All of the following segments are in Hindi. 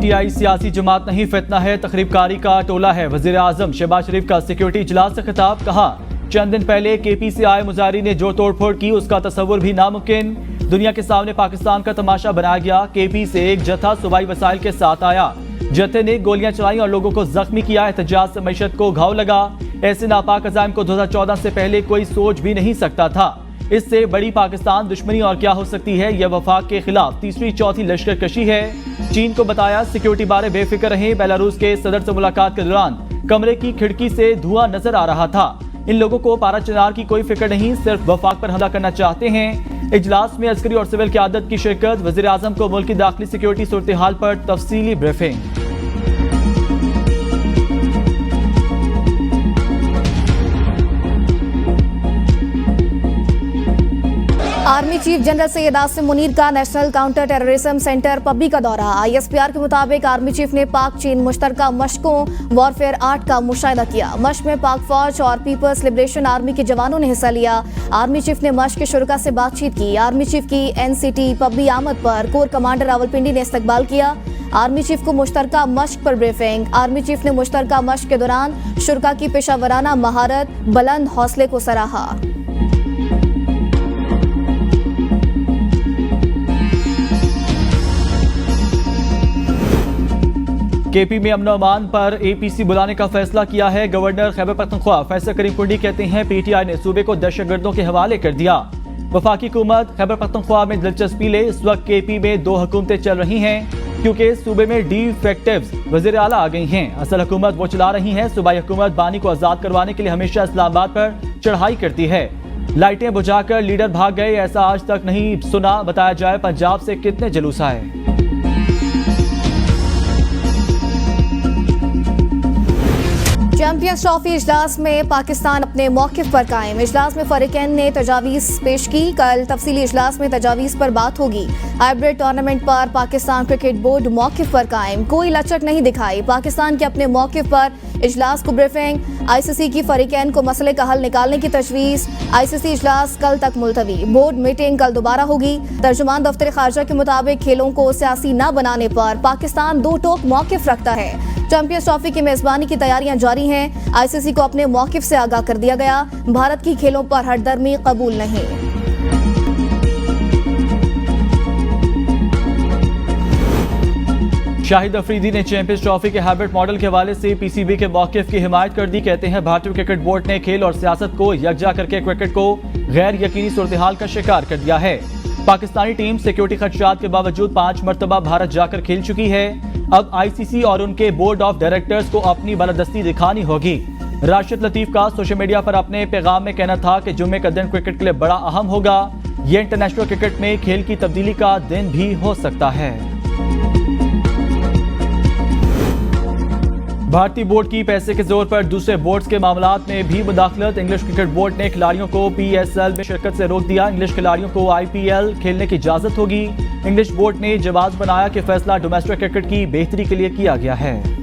पीटीआई सियासी जमात नहीं, फितना है, तखरीबकारी का टोला है। वजीर आजम शहबाज शरीफ का सिक्योरिटी इजलास से खिताब, कहा चंद दिन पहले केपी से आए मुजाहिरीन ने जो तोड़फोड़ की उसका तस्वुर भी नामुमकिन। दुनिया के सामने पाकिस्तान का तमाशा बनाया गया। केपी से एक जत्था सूबाई वसाइल के साथ आया, जत्थे ने गोलियां चलाई और लोगों को जख्मी किया। एहतजाज से मईशत को घाव लगा। ऐसे नापाक अज़ाइम को 2014 से पहले कोई सोच भी नहीं सकता था। इससे बड़ी पाकिस्तान दुश्मनी और क्या हो सकती है। यह वफाक के खिलाफ तीसरी चौथी लश्करकशी है। चीन को बताया सिक्योरिटी बारे बेफिक्र रहे। बेलारूस के सदर से मुलाकात के दौरान कमरे की खिड़की से धुआं नजर आ रहा था। इन लोगों को पारा चिनार की कोई फिक्र नहीं, सिर्फ वफाक पर हमला करना चाहते हैं। इजलास में अस्करी और सिविल क़यादत की शिरकत। वज़ीर आज़म को मुल्क की दाखिली सिक्योरिटी सूरत हाल पर तफसीली briefing. Army chief general Syed Asim Munir का नेशनल काउंटर टेररिज्म सेंटर पब्बी का दौरा। ISPR के मुताबिक आर्मी चीफ ने पाक चीन मुश्तरका मशकों वॉरफेयर 8 का मुशाहिदा किया। मश्क में पाक फौज और पीपल्स लिबरेशन आर्मी के जवानों ने हिस्सा लिया। आर्मी चीफ ने मश्क के शुरका से बातचीत की। आर्मी चीफ की NCT पब्बी आमद पर कोर कमांडर रावलपिंडी ने इस्तकबाल किया। आर्मी चीफ को मुश्तरका मश्क पर ब्रीफिंग। आर्मी चीफ ने मुश्तरका मश्क के दौरान शुरका की पेशावराना महारत, बुलंद हौसले को सराहा। केपी में अमन अमान पर APC बुलाने का फैसला किया है। गवर्नर खैबर पख्तूनख्वा फैसल करीम कुंडी कहते हैं PTI ने सूबे को दहशतगर्दों के हवाले कर दिया। वफाकी हुकूमत खैबर पख्तूनख्वा में दिलचस्पी ले। इस वक्त KP में 2 हुकूमतें चल रही हैं क्योंकि सूबे में डिफेक्टिव्स वज़ीर आला आ गई हैं। असल हुकूमत वो चला रही हैं। सूबाई हुकूमत बानी को आज़ाद करवाने के लिए हमेशा इस्लामाबाद पर चढ़ाई करती है। लाइटें बुझाकर लीडर भाग गए, ऐसा आज तक नहीं सुना। बताया जाए पंजाब से कितने जुलूस आए। चैंपियंस ट्रॉफी इजलास में पाकिस्तान अपने मौक़िफ़ पर कायम। इजलास में फ़रीक़ैन ने तजावीज़ पेश की। कल तफसीली इजलास में तजावीज़ पर बात होगी। हाइब्रिड टूर्नामेंट पर पाकिस्तान क्रिकेट बोर्ड मौक़िफ़ पर कायम, कोई लचक नहीं दिखाई। पाकिस्तान के अपने मौक़िफ़ पर इजलास को ब्रीफिंग। ICC की फ़रीक़ैन को मसले का हल निकालने की तजवीज़। ICC इजलास कल तक मुलतवी। बोर्ड मीटिंग कल दोबारा होगी। तर्जुमान दफ्तर खारजा के मुताबिक खेलों को सियासी न बनाने पर पाकिस्तान 2 टोक मौक़िफ़ रखता है। चैंपियंस ट्रॉफी की मेजबानी की तैयारियां जारी हैं। ICC को अपने मौक़िफ़ से आगाह कर दिया गया। भारत की खेलों पर हटदर्मी कबूल नहीं। शाहिद अफरीदी ने चैंपियंस ट्रॉफी के हाइब्रिड मॉडल के हवाले से PCB के मौक़िफ़ की हिमायत कर दी। कहते हैं भारतीय क्रिकेट बोर्ड ने खेल और सियासत को यकजा करके क्रिकेट को गैर यकीनी सूरत हाल का शिकार कर दिया है। पाकिस्तानी टीम सिक्योरिटी खदशात के बावजूद 5 मरतबा भारत जाकर खेल चुकी है। अब ICC और उनके बोर्ड ऑफ डायरेक्टर्स को अपनी बालादस्ती दिखानी होगी। राशिद लतीफ का सोशल मीडिया पर अपने पैगाम में कहना था कि जुम्मे का दिन क्रिकेट के लिए बड़ा अहम होगा। यह इंटरनेशनल क्रिकेट में खेल की तब्दीली का दिन भी हो सकता है। भारतीय बोर्ड की पैसे के जोर पर दूसरे बोर्ड्स के मामलात में भी मुदाखलत। इंग्लिश क्रिकेट बोर्ड ने खिलाड़ियों को PSL में शिरकत से रोक दिया। इंग्लिश खिलाड़ियों को IPL खेलने की इजाजत होगी। इंग्लिश बोर्ड ने जवाब बनाया कि फैसला डोमेस्टिक क्रिकेट की बेहतरी के लिए किया गया है।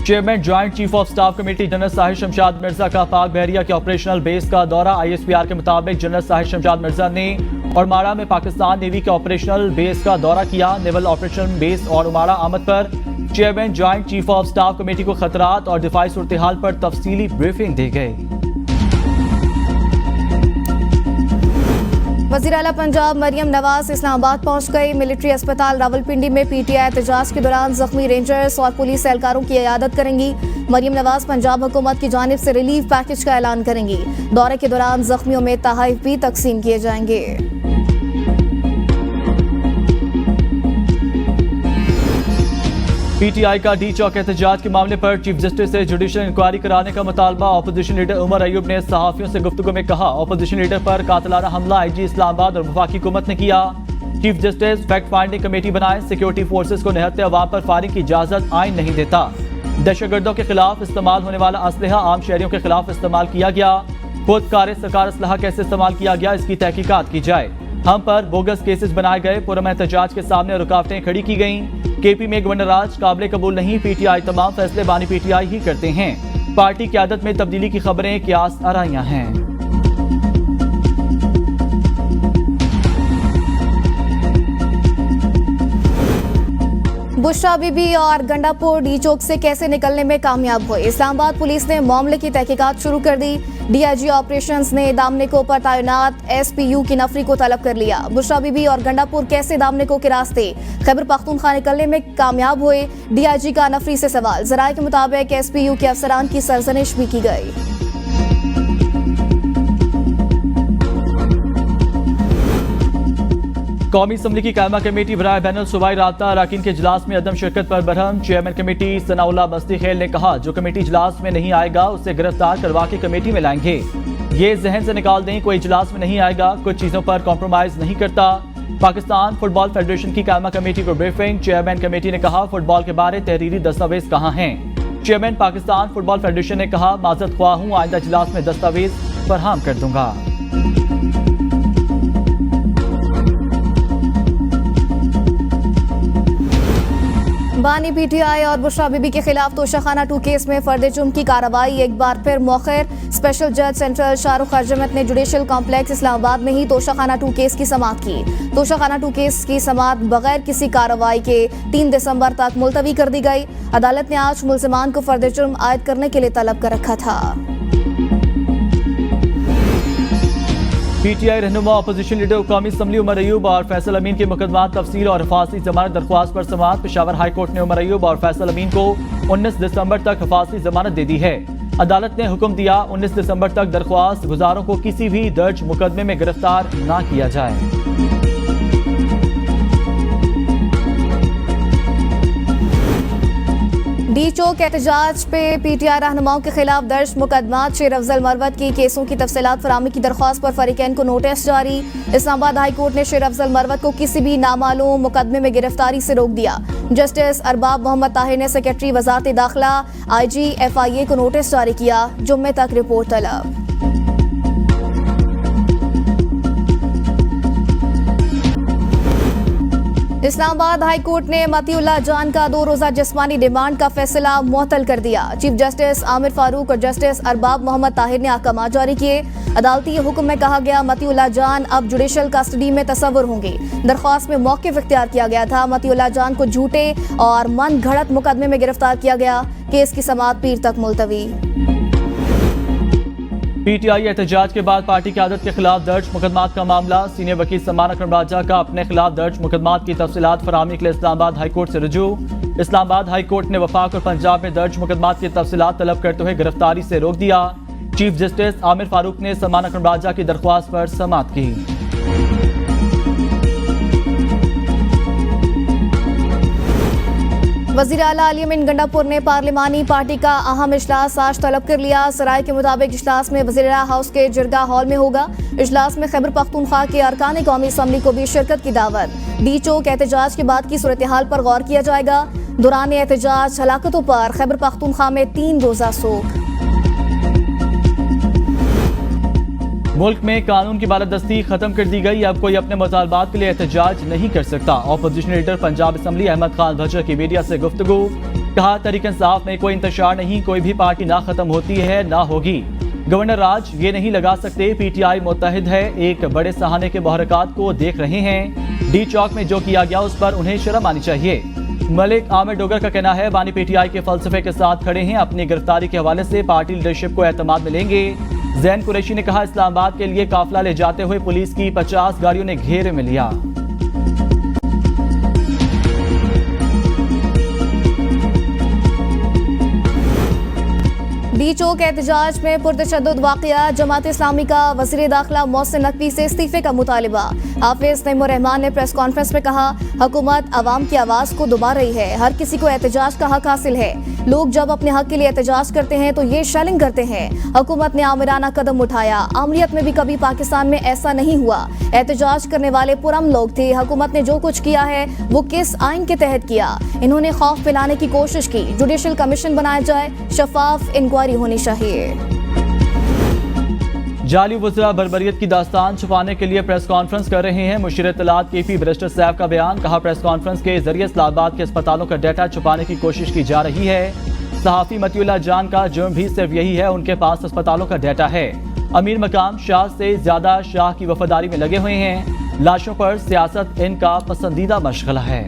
Chairman joint chief of staff committee general Sahir Shamshad Mirza का पाक बहरिया के ऑपरेशनल बेस का दौरा। ISPR के मुताबिक जनरल साहिर शमशाद मिर्जा ने औरमाड़ा में पाकिस्तान नेवी के ऑपरेशनल बेस का दौरा किया। नेवल ऑपरेशन बेस और औरमाड़ा आमद पर chairman joint chief of staff committee को खतरात और दिफाई सूरत हाल पर तफसीली ब्रीफिंग दी गई। वज़ीर आला पंजाब मरियम नवाज इस्लामाबाद पहुंच गई। मिलिट्री अस्पताल रावलपिंडी में PTI एहतजाज के दौरान जख्मी रेंजर्स और पुलिस एहलकारों की इयादत करेंगी। मरियम नवाज पंजाब हुकूमत की जानिब से रिलीफ पैकेज का ऐलान करेंगी। दौरे के दौरान जख्मियों में तोहफे भी तकसीम किए जाएंगे। PTI का डी चौक एहतजाज के मामले पर चीफ जस्टिस से जुडिशल इंक्वायरी कराने का मुतालबा। अपोजिशन लीडर उमर अयूब ने सहाफियों से गुफ्तगू में कहा अपोजिशन लीडर पर कातिलाना हमला IG इस्लामाबाद और वफाकी हुकूमत ने किया। Chief justice fact finding committee बनाए। सिक्योरिटी फोर्सेस को निहत्ते अवाम पर फायरिंग की इजाजत आइन नहीं देता। दहशतगर्दों के खिलाफ इस्तेमाल होने वाला असलहा आम शहरियों के खिलाफ इस्तेमाल किया गया। खुद कार सरकार असलहा कैसे इस्तेमाल किया गया, इसकी तहकीकात की जाए। हम पर बोगस केसेस बनाए गए। पुरम एहतजाज के सामने रुकावटें खड़ी की गईं। KP में गवर्नर राज काबिल कबूल नहीं। PTI तमाम फैसले बानी PTI ही करते हैं। पार्टी की आदत में तब्दीली की खबरें क्यास आराइयां हैं। बुशरा बीबी और गंडापुर डी चौक से कैसे निकलने में कामयाब हुए। इस्लामाबाद पुलिस ने मामले की तहकीकात शुरू कर दी। डीआईजी ऑपरेशंस ने दामनिको पर तैनात एसपीयू की नफरी को तलब कर लिया। बुशरा बीबी और गंडापुर कैसे दामनिको के रास्ते खैबर पख्तूनख्वा निकलने में कामयाब हुए, डीआईजी का नफरी से सवाल। जराये के मुताबिक एसपीयू के अफसरान की सरजनिश भी की गई। कौमी असम्बली की कायमा कमेटी बराए बैनुल सूबाई राब्ता अरकान के इजलास में अदम शिरकत पर बरहम। चेयरमैन कमेटी सनाउल्लाह मस्ती खेल ने कहा, जो कमेटी इजलास में नहीं आएगा उसे गिरफ्तार करवा के कमेटी में लाएंगे। ये जहन से निकाल दें, कोई इजलास में नहीं आएगा, कुछ चीजों पर कॉम्प्रोमाइज नहीं करता। पाकिस्तान फुटबॉल फेडरेशन की कायमा कमेटी को ब्रीफिंग। चेयरमैन कमेटी ने कहा, फुटबॉल के बारे तहरीरी दस्तावेज कहाँ हैं। चेयरमैन पाकिस्तान फुटबॉल फेडरेशन ने कहा, माजरत ख्वाह हूँ, आइंदा इजलास में दस्तावेज फराहम कर दूंगा। बानी पीटीआई और बुशरा बीबी के खिलाफ तोशाखाना 2 केस में फर्द जुर्म की कार्रवाई एक बार फिर मौखर। स्पेशल जज सेंट्रल शाहरुख हरजमत ने जुडिशल कॉम्प्लेक्स इस्लामाबाद में ही तोशाखाना 2 केस की समाअत की। तोशाखाना 2 केस की समाअत बगैर किसी कार्रवाई के 3 दिसंबर तक मुलतवी कर दी गई। अदालत ने आज मुलजिमान को फर्द जुर्म आयद करने के लिए तलब कर रखा था। पीटीआई रहनुमा अपोजिशन लीडर कौमी असम्बली उमर अयूब और फैसल अमीन के मुकदमा तफसील और हिफाजती जमानत दरख्वास्त पर समाअत। पेशावर हाई कोर्ट ने उमर अयूब और फैसल अमीन को 19 दिसंबर तक हिफाजती जमानत दे दी है। अदालत ने हुक्म दिया, 19 दिसंबर तक दरख्वास्त गुजारों को किसी भी दर्ज मुकदमे में गिरफ्तार न किया जाए। डी चौक एहतजाज पे पीटीआई रहनुमाओं के खिलाफ दर्ज मुकदमा। शेर अफजल मरवत की केसों की तफसीलात फराहमी की दरख्वास्त पर फरीकैन को नोटिस जारी। इस्लामाबाद हाई कोर्ट ने शेर अफजल मरवत को किसी भी नामालूम मुकदमे में गिरफ्तारी से रोक दिया। जस्टिस अरबाब मोहम्मद ताहिर ने सेक्रेटरी वजारत दाखिला IG FIA को नोटिस जारी किया। जुम्मे तक रिपोर्ट तलब। इस्लामाबाद हाई कोर्ट ने मतीउल्लाह जान का 2 रोजा जिस्मानी रिमांड का फैसला मुअत्तल कर दिया। चीफ जस्टिस आमिर फारूक और जस्टिस अरबाब मोहम्मद ताहिर ने अहकाम जारी किए। अदालती हुक्म में कहा गया, मतीउल्लाह जान अब जुडिशल कस्टडी में तस्वुर होंगे। दरख्वास्त में मौक़िफ़ इख्तियार किया गया था। मतीउल्लाह जान को झूठे और मन घड़त मुकदमे में गिरफ्तार किया गया। केस की समाअत पीर तक मुलतवी। पीटीआई एहतजाज के बाद पार्टी क़यादत के खिलाफ दर्ज मुकदमात का मामला। सीनियर वकील सलमान अकरम राजा का अपने खिलाफ दर्ज मुकदमात की तफसीलात फराहमी के लिए इस्लामाबाद हाई कोर्ट से रुजू। इस्लामाबाद हाई कोर्ट ने वफाक और पंजाब में दर्ज मुकदमात की तफसीलात तलब करते हुए गिरफ्तारी से रोक दिया। चीफ जस्टिस आमिर फारूक ने सलमान अकरम राजा की दरख्वास्त पर समाअत की। वज़ीर आला अली अमीन गंडापुर ने पार्लिमानी पार्टी का अहम इजलास आज तलब कर लिया। सराय के मुताबिक इजलास में वज़ीर आला हाउस के जिरगा हॉल में होगा। इजलास में खैबर पख्तूनख्वा के अरकान कौमी असम्बली को भी शिरकत की दावत। डी चौक एहतजाज के बाद की सूरत हाल पर गौर किया जाएगा। दौरान एहतजाज हलाकतों पर खैबर पख्तूनख्वा में 3 रोजा सोग। मुल्क में कानून की बालादस्ती खत्म कर दी गई। अब कोई अपने मुतालबात के लिए एहतजाज नहीं कर सकता। Opposition leader Punjab assembly Ahmad Khan Bhachar की मीडिया से गुफ्तगू। कहा, तहरीक इंसाफ में कोई इंतशार नहीं, कोई भी पार्टी ना खत्म होती है ना होगी। गवर्नर राज ये नहीं लगा सकते। पीटीआई मुत्तहिद है, एक बड़े सहाने के मुहर्रकात को देख रहे हैं। डी चौक में जो किया गया उस पर उन्हें शर्म आनी चाहिए। मलिक आमिर डोगर का कहना है, बानी पीटीआई के फलसफे के साथ खड़े हैं। अपनी गिरफ्तारी के हवाले से पार्टी लीडरशिप को एतमाद मिलेंगे। जैन कुरैशी ने कहा, इस्लामाबाद के लिए काफिला ले जाते हुए पुलिस की 50 गाड़ियों ने घेरे में लिया। डी चौक एहतजाज में पुरतशद्दुद वाक़या। जमात इस्लामी का वज़ीर दाखिला मोहसिन नकवी से इस्तीफे का मुतालिबा। हाफिज नईमुर रहमान ने प्रेस कॉन्फ्रेंस में कहा, हुकूमत अवाम की आवाज़ को दबा रही है। हर किसी को एहतजाज का हक हासिल है। लोग जब अपने हक के लिए एहतजाज करते हैं तो ये शेलिंग करते हैं। हुकूमत ने आमिराना कदम उठाया। आमरीत में भी कभी पाकिस्तान में ऐसा नहीं हुआ। एहतजाज करने वाले पुरअमन लोग थे। हुकूमत ने जो कुछ किया है वो किस आइन के तहत किया? इन्होंने खौफ फैलाने की कोशिश की। जुडिशल कमीशन बनाया जाए, शफाफ इंक्वायरी होनी चाहिए। जाली वज़रा बरबरियत की दास्तान छुपाने के लिए प्रेस कॉन्फ्रेंस कर रहे हैं। मुशीर इत्तलात KP बैरिस्टर सैफ का बयान। कहा, प्रेस कॉन्फ्रेंस के जरिए इस्लामाबाद के अस्पतालों का डाटा छुपाने की कोशिश की जा रही है। सहाफ़ी मतीउल्लाह जान का जुर्म भी सिर्फ यही है, उनके पास अस्पतालों का डाटा है। अमीर मकाम शाह से ज्यादा शाह की वफादारी में लगे हुए हैं। लाशों पर सियासत इनका पसंदीदा मशगला है।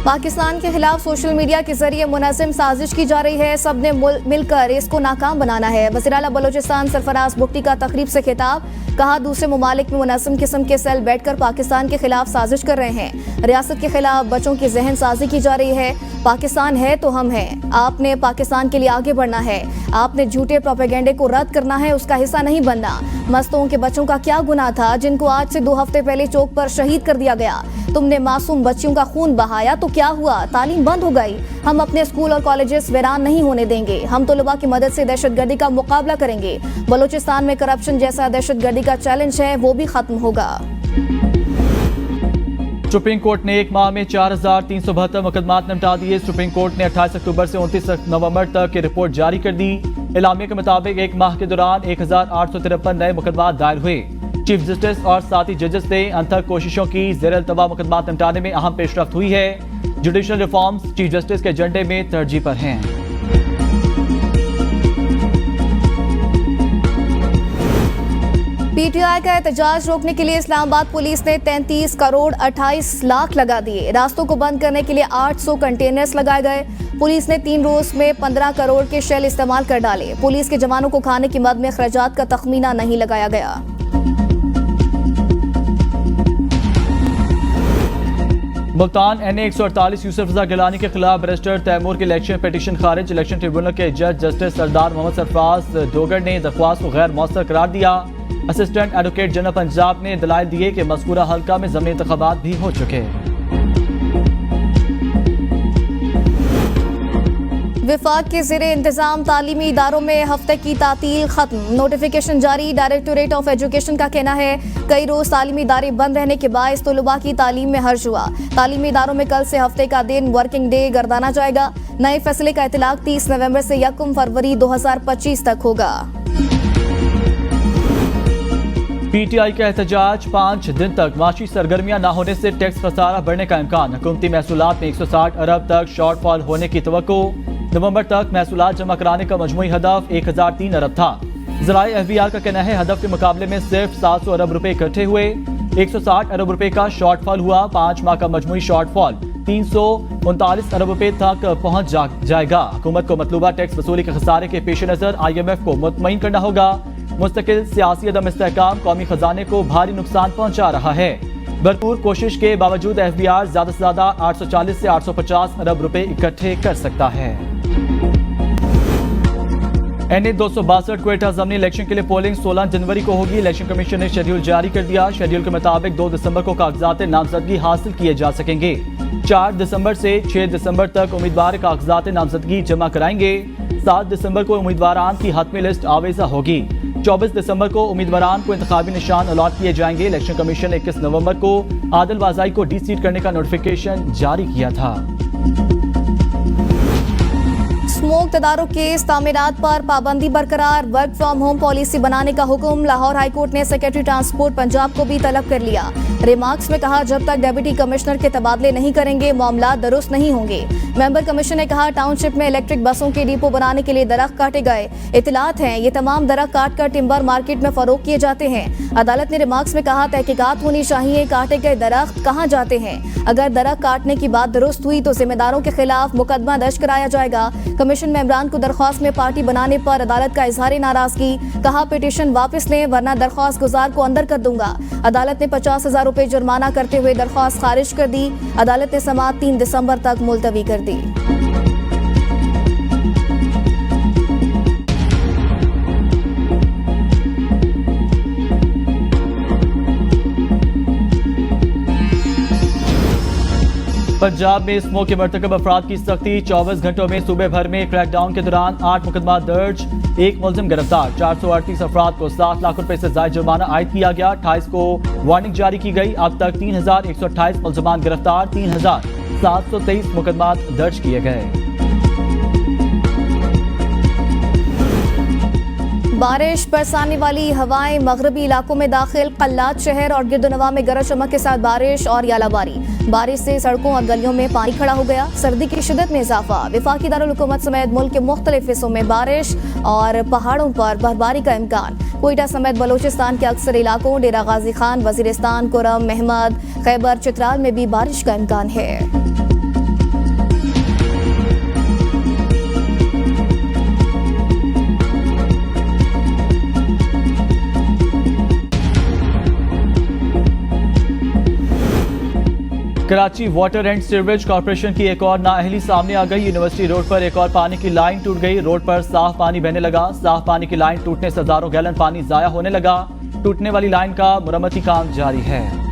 पाकिस्तान के खिलाफ सोशल मीडिया के जरिए मुनज़्ज़म साजिश की जा रही है, सब ने मिलकर इसको नाकाम बनाना है। वज़ीर आला बलोचिस्तान सरफराज बुगटी का तकरीब से खिताब, कहा दूसरे ममालिक में मुनज़्ज़म किस्म के सेल बैठकर पाकिस्तान के खिलाफ साजिश कर रहे हैं। रियासत के खिलाफ बच्चों की जहन साजी की जा रही है। पाकिस्तान है तो हम हैं। आपने पाकिस्तान के लिए आगे बढ़ना है। आपने झूठे प्रोपेगेंडे को रद्द करना है, उसका हिस्सा नहीं बनना। मस्तों के बच्चों का क्या गुनाह था जिनको आज से 2 हफ्ते पहले चौक पर शहीद कर दिया गया? तुमने मासूम बच्चियों का खून बहाया तो क्या हुआ? तालीम बंद हो गई। हम अपने स्कूल और कॉलेजेस वीरान नहीं होने देंगे। हम तलबा की मदद से दहशतगर्दी का मुकाबला करेंगे। बलोचिस्तान में करप्शन जैसा दहशतगर्दी का चैलेंज है, वो भी खत्म होगा। सुप्रीम कोर्ट ने एक माह में 4,372 मुकदमात निपटा दिए। सुप्रीम कोर्ट ने 28 अक्टूबर से 29 नवंबर तक की रिपोर्ट जारी कर दी। एलामिया के मुताबिक एक माह के दौरान 1,853 नए मुकदमात दायर हुए। चीफ जस्टिस और साथी जजेस ने अनथक कोशिशों की ज़ेर अल्तवा मुकदमात निपटाने में अहम पेशरफ्त हुई है। जुडिशल रिफॉर्म्स चीफ जस्टिस के एजेंडे में तरजीह पर हैं। पीटीआई का एहतजाज रोकने के लिए इस्लामाबाद पुलिस ने 33 करोड़ 28 लाख लगा दिए। रास्तों को बंद करने के लिए 800 कंटेनर्स लगाए गए। पुलिस ने 3 रोज में 15 करोड़ के शेल इस्तेमाल कर डाले। पुलिस के जवानों को खाने की मद में खर्चात का तखमीना नहीं लगाया गया। मुल्तान NA-148 यूसुफ रजा गिलानी के खिलाफ बैरिस्टर तैमूर की इलेक्शन पिटीशन खारिज। इलेक्शन ट्रिब्यूनल के जज जस्टिस सरदार मोहम्मद सरफराज डोगर ने दरख्वास्त को गैर मौसर करार दिया। असिस्टेंट एडवोकेट जनरल पंजाब ने दलाइल दिए कि मज़कूरा हल्का में ज़मीनी इंतखाबात भी हो चुके हैं। विफाक के ज़ेरे इंतजाम तालीमी इदारों में हफ्ते की तातील खत्म। नोटिफिकेशन जारी। डायरेक्टोरेट ऑफ एजुकेशन का कहना है कई रोज तालीमी इदारे बंद रहने के बायस तलबा की तालीम में हर्ज हुआ। तालीमी इदारों में कल से हफ्ते का दिन वर्किंग डे गर्दाना जाएगा। नए फैसले का इतलाक 30 नवंबर से 1 फरवरी 2025 तक होगा। पीटीआई का एहतजाज 5 दिन तक माशी सरगर्मियां न होने से टैक्स खसारा बढ़ने का इम्कान। हुकूमती महसूलात में 160 अरब तक शॉर्टफॉल होने की तवक्को। नवंबर तक महसूलात जमा कराने का मजमूई हदफ 1003 अरब था। ज़राए एफबीआर का कहना है हदफ के मुकाबले में सिर्फ 700 अरब रुपए इकट्ठे हुए। 160 अरब रुपए का शॉर्टफॉल हुआ। 5 माह का मजमूई शॉर्टफॉल 339 अरब रुपए तक पहुंच जाएगा। हुकूमत को मतलूबा टैक्स वसूली के खसारे के पेश नजर IMF को मुतमईन करना होगा। मुस्तकिल सियासी अदम इस्तेहकाम कौमी खजाने को भारी नुकसान पहुंचा रहा है। भरपूर कोशिश के बावजूद एफबीआर ज्यादा से ज्यादा 840 से 850 अरब रुपए इकट्ठे कर सकता है। NA-262 क्वेटा ज़मीनी इलेक्शन के लिए पोलिंग 16 जनवरी को होगी। इलेक्शन कमीशन ने शेड्यूल जारी कर दिया। शेड्यूल के मुताबिक 2 दिसंबर को कागजात नामजदगी हासिल किए जा सकेंगे। 4 दिसंबर से 6 दिसंबर तक उम्मीदवार कागजात नामजदगी जमा कराएंगे। 7 दिसंबर को उम्मीदवारान की हतमी लिस्ट आवेजा होगी। 24 दिसंबर को उम्मीदवारान को इंतखाबी निशान अलॉट किए जाएंगे। इलेक्शन कमीशन ने 21 नवंबर को आदिल बाज़ाई को डिसीट करने का नोटिफिकेशन जारी किया था। स्मोक तदारुक केस तामीरात पर पाबंदी बरकरार। वर्क फ्रॉम होम पॉलिसी बनाने का हुक्म। लाहौर हाईकोर्ट ने सेक्रेटरी ट्रांसपोर्ट पंजाब को भी तलब कर लिया। रिमार्क्स में कहा जब तक डिप्टी कमिश्नर के तबादले नहीं करेंगे मामला दुरुस्त नहीं होंगे। मेंबर कमीशन ने कहा टाउनशिप में इलेक्ट्रिक बसों के डिपो बनाने के लिए दरख्त काटे गए। इतलात हैं ये तमाम दरख्त काट कर टिम्बर मार्केट में फरोख्त किए जाते हैं। अदालत ने रिमार्क्स में कहा तहकीकात होनी चाहिए काटे गए दरख्त कहाँ जाते हैं। अगर दरख्त काटने की बात दुरुस्त हुई तो जिम्मेदारों के खिलाफ मुकदमा दर्ज कराया जाएगा। कमीशन मेंबरान को दरख्वास्त में पार्टी बनाने पर अदालत का इजहार नाराजगी। कहा पिटीशन वापस लें वरना दरख्वास्त गुजार को अंदर कर दूंगा। अदालत ने 50,000 रुपए जुर्माना करते हुए दरख्वास्त खारिज कर दी। अदालत ने समाअत 3 दिसंबर तक मुलतवी कर दी। पंजाब में स्मोक के मरतकब अफराद की सख्ती। 24 घंटों में सूबे भर में क्रैकडाउन के दौरान 8 मुकदमा दर्ज, 1 मुलजिम गिरफ्तार। 438 अफराद को 7 लाख रुपए से ज्यादा जुर्माना आयद किया गया। 28 को वार्निंग जारी की गई। अब तक 3,128 मुलजमान गिरफ्तार, 3,723 मुकदमा दर्ज किए गए। बारिश बरसाने वाली हवाएं मगरबी इलाकों में दाखिल। कल्लात शहर और गिरदनवा में गरज चमक के साथ बारिश और यालाबारी। बारिश से सड़कों और गलियों में पानी खड़ा हो गया। सर्दी की शिद्दत में इजाफा। वफाकी दारुल हुकूमत समेत मुल्क के मुख्तलिफ हिस्सों में बारिश और पहाड़ों पर बर्फबारी का इम्कान। कोयटा समेत बलोचिस्तान के अक्सर इलाकों डेरा गाजी खान, वजीरिस्तान, कुरम, महमद, खैबर, चित्राल में भी बारिश का इम्कान है। Karachi water and sewerage corporation की एक और नाअहली सामने आ गई। यूनिवर्सिटी रोड पर एक और पानी की लाइन टूट गई। रोड पर साफ पानी बहने लगा। साफ पानी की लाइन टूटने से हजारों गैलन पानी जाया होने लगा। टूटने वाली लाइन का मुरम्मती काम जारी है।